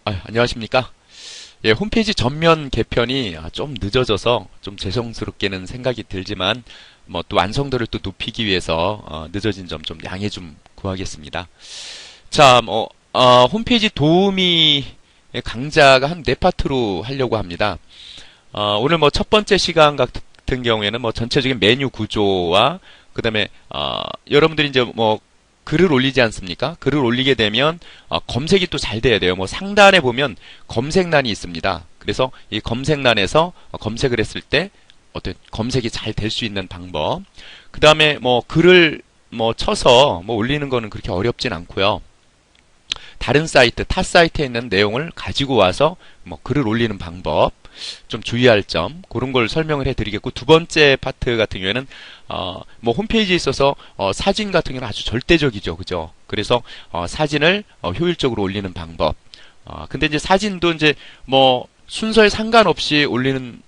안녕하십니까? 예, 홈페이지 전면 개편이 좀 늦어져서 좀 죄송스럽게는 생각이 들지만 뭐 또 완성도를 또 높이기 위해서 늦어진 점 좀 양해 좀 구하겠습니다. 자, 홈페이지 도우미 강좌가 한 네 파트로 하려고 합니다. 오늘 뭐 첫 번째 시간 같은 경우에는 뭐 전체적인 메뉴 구조와 그다음에 여러분들이 이제 뭐 글을 올리지 않습니까? 글을 올리게 되면 검색이 또 잘 돼야 돼요. 뭐 상단에 보면 검색란이 있습니다. 그래서 이 검색란에서 검색을 했을 때 어떤 검색이 잘 될 수 있는 방법. 그 다음에 뭐 글을 뭐 쳐서 뭐 올리는 거는 그렇게 어렵진 않고요. 다른 사이트, 타 사이트에 있는 내용을 가지고 와서 뭐 글을 올리는 방법, 좀 주의할 점, 그런 걸 설명을 해드리겠고, 두 번째 파트 같은 경우에는, 뭐 홈페이지에 있어서, 사진 같은 경우는 아주 절대적이죠. 그죠? 그래서, 사진을 효율적으로 올리는 방법. 근데 이제 사진도 이제 뭐 순서에 상관없이 올리는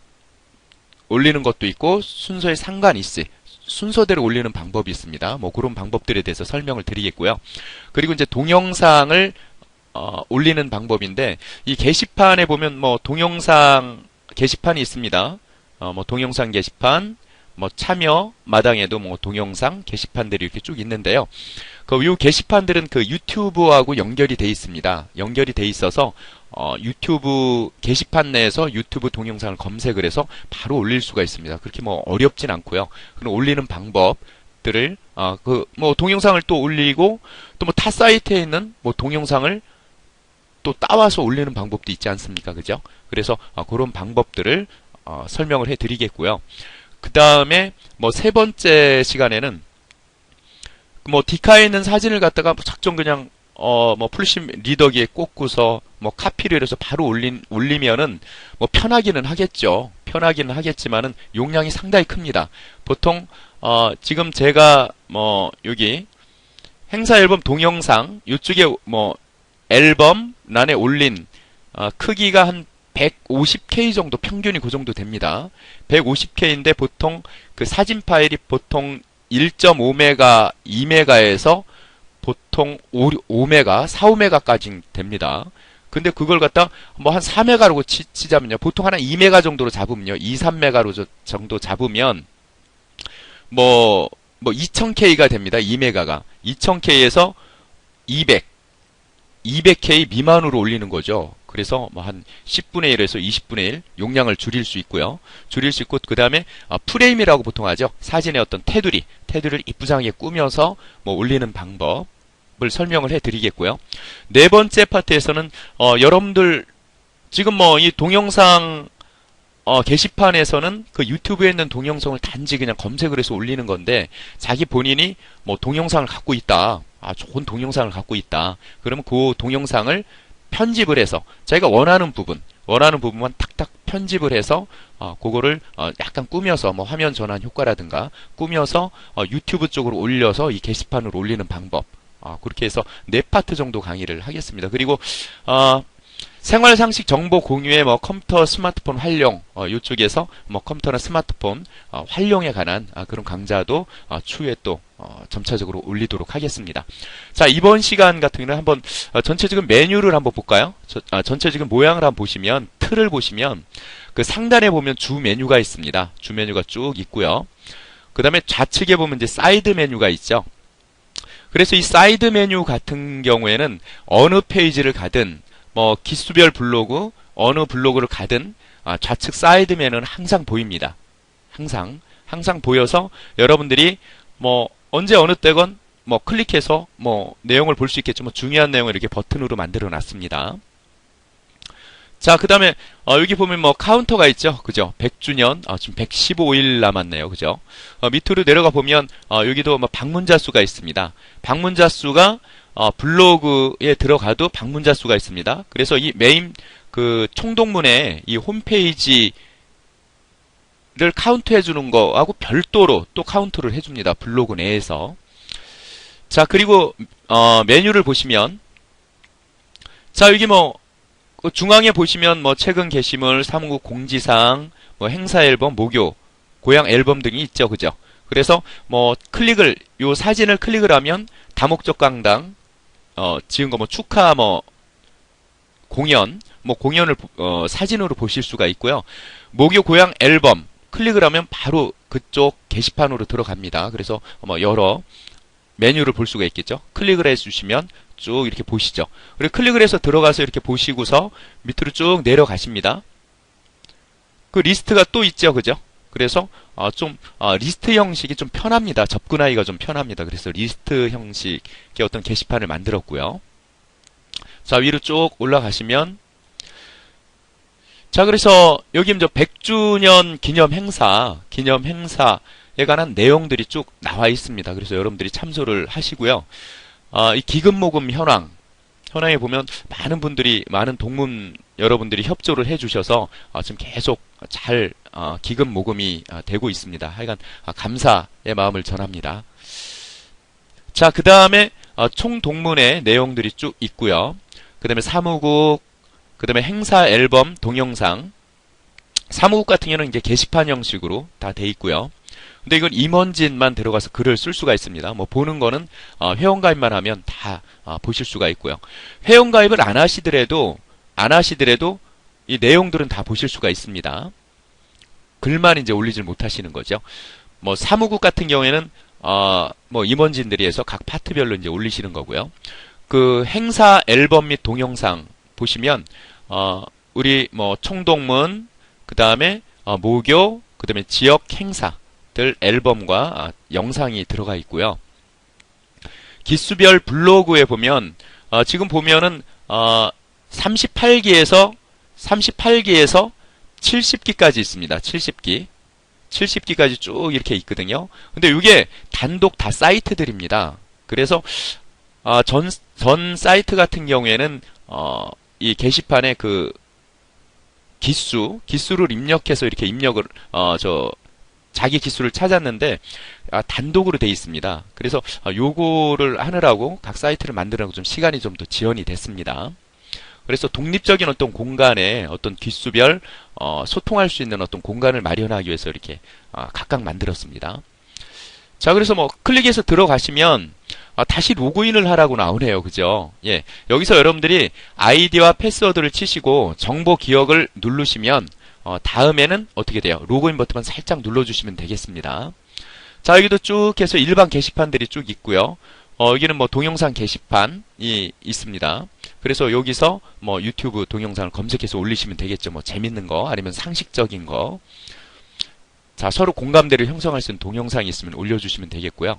것도 있고, 순서에 상관있이 순서대로 올리는 방법이 있습니다. 뭐 그런 방법들에 대해서 설명을 드리겠고요. 그리고 이제 동영상을 올리는 방법인데 이 게시판에 보면 뭐 동영상 게시판이 있습니다. 뭐 동영상 게시판, 뭐 참여 마당에도 뭐 동영상 게시판들이 이렇게 쭉 있는데요. 이 게시판들은 그 유튜브하고 연결이 돼 있습니다. 연결이 돼 있어서 유튜브 게시판 내에서 유튜브 동영상을 검색을 해서 바로 올릴 수가 있습니다. 그렇게 뭐 어렵진 않고요. 그럼 올리는 방법들을 뭐 동영상을 또 올리고 또 뭐 타 사이트에 있는 뭐 동영상을 또 따와서 올리는 방법도 있지 않습니까? 그죠? 그래서 그런 방법들을 설명을 해드리겠고요. 그 다음에 뭐 세 번째 시간에는 뭐 디카에 있는 사진을 갖다가 작정 그냥 뭐 풀심 리더기에 꽂고서 뭐 카피를 해서 바로 올리면은 뭐 편하기는 하겠죠. 편하기는 하겠지만은 용량이 상당히 큽니다. 보통 지금 제가 뭐 여기 행사 앨범 동영상 이쪽에 뭐 앨범란에 올린 크기가 한 150K 정도 평균이 그 정도 됩니다. 150K인데 보통 그 사진 파일이 보통 1.5메가, 2메가에서 보통 5메가, 4, 5메가까지 됩니다. 근데 그걸 갖다 뭐 한 4메가로 치자면요. 보통 한 2메가 정도로 잡으면요. 2, 3메가로 정도 잡으면 뭐 2000K가 됩니다. 2메가가. 2000K에서 200K 미만으로 올리는 거죠. 그래서 뭐 한 10분의 1에서 20분의 1 용량을 줄일 수 있고요. 줄일 수 있고 그 다음에 프레임이라고 보통 하죠. 사진의 어떤 테두리를 이쁘장하게 꾸며서 뭐 올리는 방법을 설명을 해드리겠고요. 네 번째 파트에서는 여러분들 지금 뭐 이 동영상 게시판에서는 그 유튜브에 있는 동영상을 단지 그냥 검색을 해서 올리는 건데 자기 본인이 뭐 동영상을 갖고 있다. 좋은 동영상을 갖고 있다. 그러면 그 동영상을 편집을 해서 자기가 원하는 부분만 탁탁 편집을 해서 그거를 약간 꾸며서 뭐 화면 전환 효과라든가 꾸며서 유튜브 쪽으로 올려서 이 게시판으로 올리는 방법. 그렇게 해서 네 파트 정도 강의를 하겠습니다. 그리고 생활 상식 정보 공유의 뭐 컴퓨터, 스마트폰 활용 이쪽에서 뭐 컴퓨터나 스마트폰 활용에 관한 그런 강좌도 추후에 또 점차적으로 올리도록 하겠습니다. 자, 이번 시간 같은 경우는 한번 전체적인 메뉴를 한번 볼까요? 전체적인 모양을 한번 보시면 틀을 보시면 그 상단에 보면 주 메뉴가 있습니다. 주 메뉴가 쭉 있고요. 그 다음에 좌측에 보면 이제 사이드 메뉴가 있죠. 그래서 이 사이드 메뉴 같은 경우에는 어느 페이지를 가든 뭐 기수별 블로그 어느 블로그를 가든 좌측 사이드 메뉴는 항상 보입니다. 항상 보여서 여러분들이 뭐 언제 어느 때건 뭐 클릭해서 뭐 내용을 볼 수 있겠지만 중요한 내용을 이렇게 버튼으로 만들어 놨습니다. 자, 그 다음에 여기 보면 뭐 카운터가 있죠. 그죠? 100주년 지금 115일 남았네요. 그죠? 밑으로 내려가 보면 여기도 뭐 방문자 수가 있습니다. 방문자 수가 블로그에 들어가도 방문자 수가 있습니다. 그래서 이 메인 그 총동문에 이 홈페이지를 카운트 해주는 거하고 별도로 또 카운트를 해줍니다. 블로그 내에서. 자, 그리고 메뉴를 보시면 자, 여기 뭐 중앙에 보시면 뭐 최근 게시물, 사무국 공지사항, 뭐 행사 앨범, 모교, 고향 앨범 등이 있죠. 그죠? 그래서 뭐 요 사진을 클릭을 하면 다목적 강당 지은 거 뭐 축하 뭐 공연, 뭐 공연을 사진으로 보실 수가 있고요. 모교 고향 앨범 클릭을 하면 바로 그쪽 게시판으로 들어갑니다. 그래서 뭐 여러 메뉴를 볼 수가 있겠죠. 클릭을 해주시면 쭉 이렇게 보시죠. 그리고 클릭을 해서 들어가서 이렇게 보시고서 밑으로 쭉 내려가십니다. 그 리스트가 또 있죠, 그죠? 그래서 리스트 형식이 좀 편합니다. 접근하기가 좀 편합니다. 그래서 리스트 형식의 어떤 게시판을 만들었고요. 자, 위로 쭉 올라가시면, 자, 그래서 여기 이제 100주년 기념 행사에 관한 내용들이 쭉 나와 있습니다. 그래서 여러분들이 참조를 하시고요. 이 기금 모금 현황에 보면 많은 동문 여러분들이 협조를 해주셔서 지금 계속 잘 기금 모금이 되고 있습니다. 하여간 감사의 마음을 전합니다. 자, 그 다음에 총 동문의 내용들이 쭉 있고요. 그 다음에 사무국, 그 다음에 행사 앨범 동영상. 사무국 같은 경우는 이제 게시판 형식으로 다 돼 있고요. 근데 이건 임원진만 들어가서 글을 쓸 수가 있습니다. 뭐 보는 거는 회원가입만 하면 다 보실 수가 있고요. 회원가입을 안 하시더라도 이 내용들은 다 보실 수가 있습니다. 글만 이제 올리질 못하시는 거죠. 뭐 사무국 같은 경우에는 뭐 임원진들이 해서 각 파트별로 이제 올리시는 거고요. 그 행사 앨범 및 동영상 보시면 우리 뭐 총동문, 그 다음에 모교, 그 다음에 지역 행사들 앨범과 영상이 들어가 있고요. 기수별 블로그에 보면 지금 보면은 38기에서 70기까지 있습니다. 70기까지 쭉 이렇게 있거든요. 근데 이게 단독 다 사이트들입니다. 그래서 전 사이트 같은 경우에는 이 게시판에 그 기수를 입력해서 이렇게 자기 기수를 찾았는데 단독으로 돼 있습니다. 그래서 요거를 하느라고 각 사이트를 만드느라고 좀 시간이 좀 더 지연이 됐습니다. 그래서 독립적인 어떤 공간에 어떤 기수별 소통할 수 있는 어떤 공간을 마련하기 위해서 이렇게 각각 만들었습니다. 자, 그래서 뭐 클릭해서 들어가시면 다시 로그인을 하라고 나오네요. 그죠? 예. 여기서 여러분들이 아이디와 패스워드를 치시고 정보 기억을 누르시면 다음에는 어떻게 돼요? 로그인 버튼만 살짝 눌러주시면 되겠습니다. 자, 여기도 쭉 해서 일반 게시판들이 쭉 있고요. 여기는 뭐 동영상 게시판이 있습니다. 그래서 여기서 뭐 유튜브 동영상을 검색해서 올리시면 되겠죠. 뭐 재밌는 거 아니면 상식적인 거. 자, 서로 공감대를 형성할 수 있는 동영상이 있으면 올려주시면 되겠고요.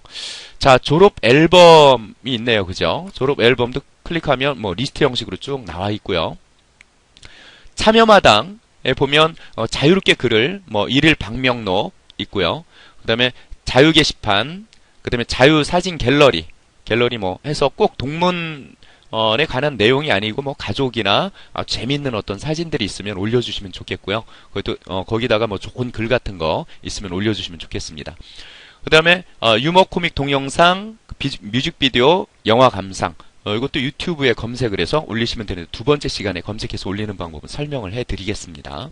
자, 졸업 앨범이 있네요. 그죠? 졸업 앨범도 클릭하면 뭐 리스트 형식으로 쭉 나와 있고요. 참여마당에 보면 자유롭게 글을 뭐 일일 방명록 있고요. 그 다음에 자유 게시판, 그 다음에 자유 사진 갤러리 뭐 해서 꼭 동문에 관한 내용이 아니고 뭐 가족이나 재밌는 어떤 사진들이 있으면 올려주시면 좋겠고요. 거기다가 뭐 좋은 글 같은 거 있으면 올려주시면 좋겠습니다. 그 다음에 유머 코믹 동영상, 뮤직비디오, 영화 감상 이것도 유튜브에 검색을 해서 올리시면 되는데 두 번째 시간에 검색해서 올리는 방법은 설명을 해드리겠습니다.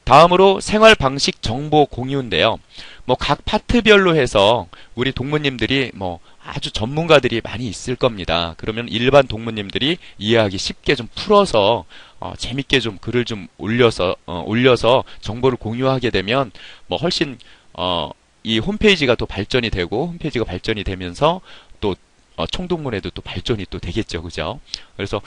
다음으로 생활 방식 정보 공유인데요. 뭐 각 파트별로 해서 우리 동무님들이 뭐 아주 전문가들이 많이 있을 겁니다. 그러면 일반 동무님들이 이해하기 쉽게 좀 풀어서 재밌게 좀 글을 좀 올려서 정보를 공유하게 되면 뭐 훨씬 이 홈페이지가 또 발전이 되고 홈페이지가 발전이 되면서 또 총동문에도 또 발전이 또 되겠죠, 그죠? 그래서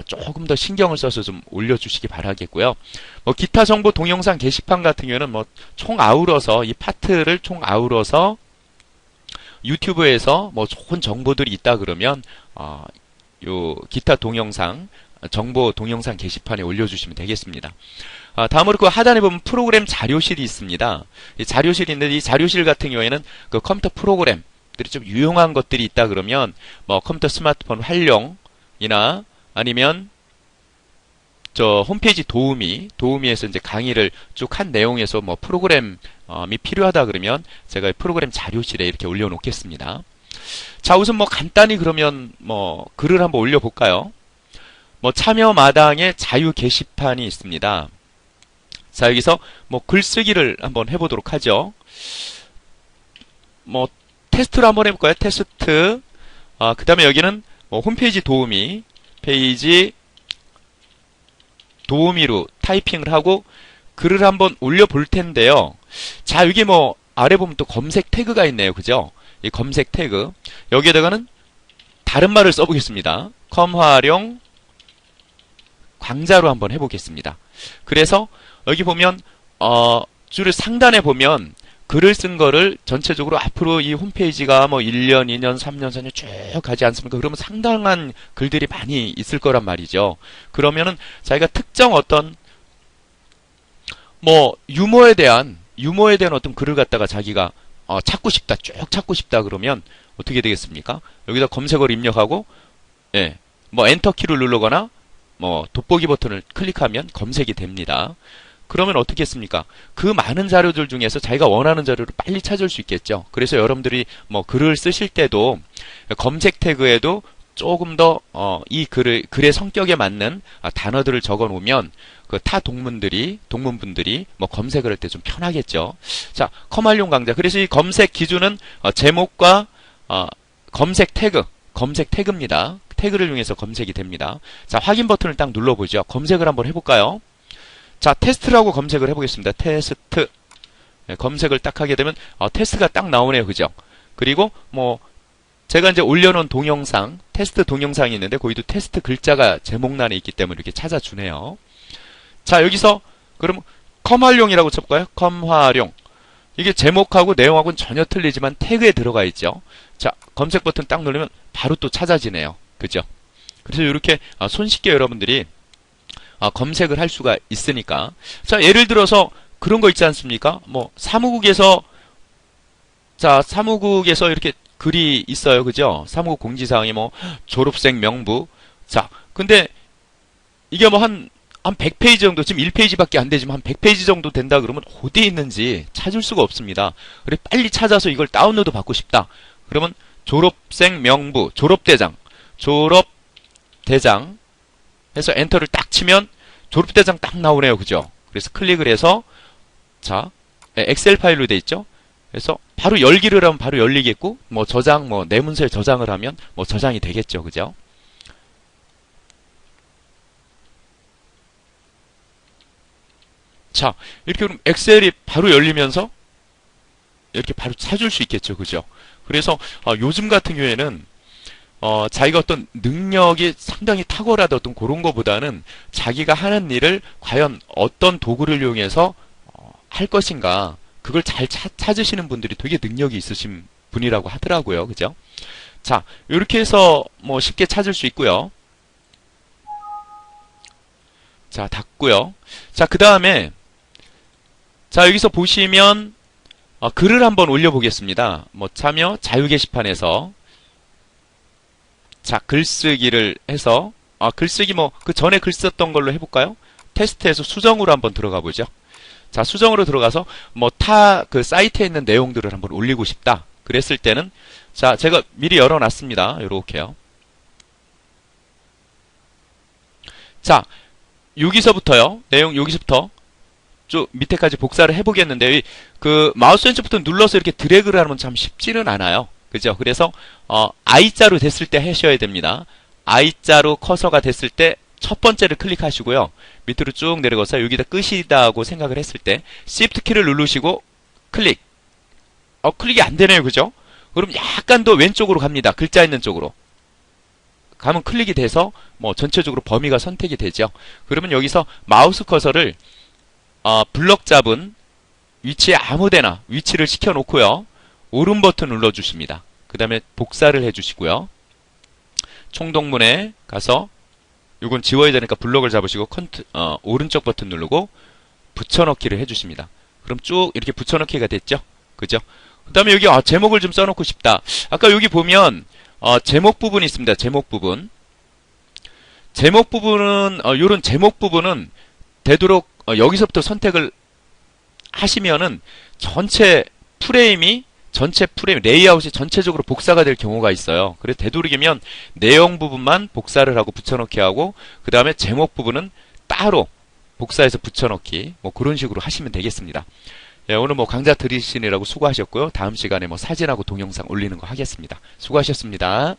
조금 더 신경을 써서 좀 올려주시기 바라겠고요. 뭐 기타 정보 동영상 게시판 같은 경우는 뭐 총 아우러서 이 파트를 총 아우러서 유튜브에서 뭐 좋은 정보들이 있다 그러면 요 기타 동영상 정보 동영상 게시판에 올려주시면 되겠습니다. 다음으로 그 하단에 보면 프로그램 자료실이 있습니다. 이 자료실이 있는데 이 자료실 같은 경우에는 그 컴퓨터 프로그램 들이 좀 유용한 것들이 있다 그러면 뭐 컴퓨터 스마트폰 활용이나 아니면 홈페이지 도우미에서 이제 강의를 쭉 한 내용에서 뭐 프로그램이 필요하다 그러면 제가 프로그램 자료실에 이렇게 올려놓겠습니다. 자, 우선 뭐 간단히 그러면 뭐 글을 한번 올려볼까요? 뭐 참여 마당에 자유 게시판이 있습니다. 자, 여기서 뭐 글쓰기를 한번 해보도록 하죠. 뭐 테스트를 한번 해볼까요? 테스트. 그 다음에 여기는 뭐 홈페이지 도우미 홈페이지 도우미로 타이핑을 하고 글을 한번 올려볼 텐데요. 자, 여기 뭐 아래 보면 또 검색 태그가 있네요. 그죠? 이 검색 태그. 여기에다가는 다른 말을 써보겠습니다. 컴활용 광자로 한번 해보겠습니다. 그래서 여기 보면 줄 상단에 보면 글을 쓴 거를 전체적으로 앞으로 이 홈페이지가 뭐 1년, 2년, 3년, 4년 쭉 가지 않습니까? 그러면 상당한 글들이 많이 있을 거란 말이죠. 그러면은 자기가 특정 어떤 뭐 유머에 대한 어떤 글을 갖다가 자기가 찾고 싶다, 쭉 찾고 싶다 그러면 어떻게 되겠습니까? 여기다 검색어를 입력하고 예, 뭐 엔터키를 누르거나 뭐 돋보기 버튼을 클릭하면 검색이 됩니다. 그러면 어떻게 했습니까? 그 많은 자료들 중에서 자기가 원하는 자료를 빨리 찾을 수 있겠죠. 그래서 여러분들이 뭐 글을 쓰실 때도 검색 태그에도 조금 더 이 글의 성격에 맞는 단어들을 적어 놓으면 그 타 동문분들이 뭐 검색을 할 때 좀 편하겠죠. 자, 컴활용 강좌. 그래서 이 검색 기준은 제목과 검색 태그입니다. 태그를 이용해서 검색이 됩니다. 자, 확인 버튼을 딱 눌러보죠. 검색을 한번 해볼까요? 자, 테스트라고 검색을 해보겠습니다. 테스트. 네, 검색을 딱 하게 되면 테스트가 딱 나오네요. 그죠? 그리고 뭐 제가 이제 올려놓은 동영상, 테스트 동영상이 있는데 거기도 테스트 글자가 제목란에 있기 때문에 이렇게 찾아주네요. 자, 여기서 그럼 컴활용이라고 쳐볼까요? 컴활용. 이게 제목하고 내용하고는 전혀 틀리지만 태그에 들어가 있죠. 자, 검색 버튼 딱 누르면 바로 또 찾아지네요. 그죠? 그래서 이렇게 손쉽게 여러분들이 검색을 할 수가 있으니까. 자, 예를 들어서 그런 거 있지 않습니까? 뭐 사무국에서 이렇게 글이 있어요. 그죠? 사무국 공지사항이 뭐 졸업생 명부. 자, 근데 이게 뭐 한 100페이지 정도, 지금 1페이지밖에 안 되지만 한 100페이지 정도 된다 그러면 어디에 있는지 찾을 수가 없습니다. 그래 빨리 찾아서 이걸 다운로드 받고 싶다. 그러면 졸업생 명부, 졸업대장 해서 엔터를 딱 치면 졸업대장 딱 나오네요. 그죠? 그래서 클릭을 해서 자, 엑셀 파일로 돼 있죠? 그래서 바로 열기를 하면 바로 열리겠고, 뭐 저장, 뭐 내 문서에 저장을 하면 뭐 저장이 되겠죠. 그죠? 자, 이렇게 그럼 엑셀이 바로 열리면서 이렇게 바로 찾을 수 있겠죠. 그죠? 그래서 요즘 같은 경우에는 자기가 어떤 능력이 상당히 탁월하다 어떤 그런 거보다는 자기가 하는 일을 과연 어떤 도구를 이용해서 할 것인가, 그걸 잘 찾으시는 분들이 되게 능력이 있으신 분이라고 하더라고요. 그죠? 자, 이렇게 해서 뭐 쉽게 찾을 수 있고요. 자, 닫고요. 자, 그 다음에 자, 여기서 보시면 글을 한번 올려보겠습니다. 뭐 참여 자유 게시판에서 자, 글쓰기를 해서 글쓰기 뭐 그 전에 글 썼던 걸로 해볼까요? 테스트에서 수정으로 한번 들어가 보죠. 자, 수정으로 들어가서 뭐 타 그 사이트에 있는 내용들을 한번 올리고 싶다. 그랬을 때는 자, 제가 미리 열어놨습니다. 요렇게요. 자, 여기서부터요. 내용 여기서부터 쭉 밑에까지 복사를 해보겠는데 그 마우스 왼쪽 버튼 눌러서 이렇게 드래그를 하면 참 쉽지는 않아요. 그죠? 그래서 I자로 됐을 때 하셔야 됩니다. I자로 커서가 됐을 때 첫 번째를 클릭하시고요. 밑으로 쭉 내려가서 여기다 끝이다고 생각을 했을 때 Shift 키를 누르시고 클릭. 클릭이 안 되네요. 그죠? 그럼 약간 더 왼쪽으로 갑니다. 글자 있는 쪽으로. 가면 클릭이 돼서 뭐 전체적으로 범위가 선택이 되죠. 그러면 여기서 마우스 커서를 블럭 잡은 위치에 아무데나 위치를 시켜놓고요. 오른 버튼 눌러주십니다. 그 다음에 복사를 해주시고요. 총동문에 가서 이건 지워야 되니까 블럭을 잡으시고 오른쪽 버튼 누르고 붙여넣기를 해주십니다. 그럼 쭉 이렇게 붙여넣기가 됐죠? 그죠? 그 다음에 여기 제목을 좀 써놓고 싶다. 아까 여기 보면 제목 부분이 있습니다. 제목 부분은 요런 제목 부분은 되도록 여기서부터 선택을 하시면은 전체 프레임 레이아웃이 전체적으로 복사가 될 경우가 있어요. 그래서 되도록이면 내용 부분만 복사를 하고 붙여넣기 하고 그 다음에 제목 부분은 따로 복사해서 붙여넣기 뭐 그런 식으로 하시면 되겠습니다. 예, 오늘 뭐 강좌 들으시느라고 수고하셨고요. 다음 시간에 뭐 사진하고 동영상 올리는 거 하겠습니다. 수고하셨습니다.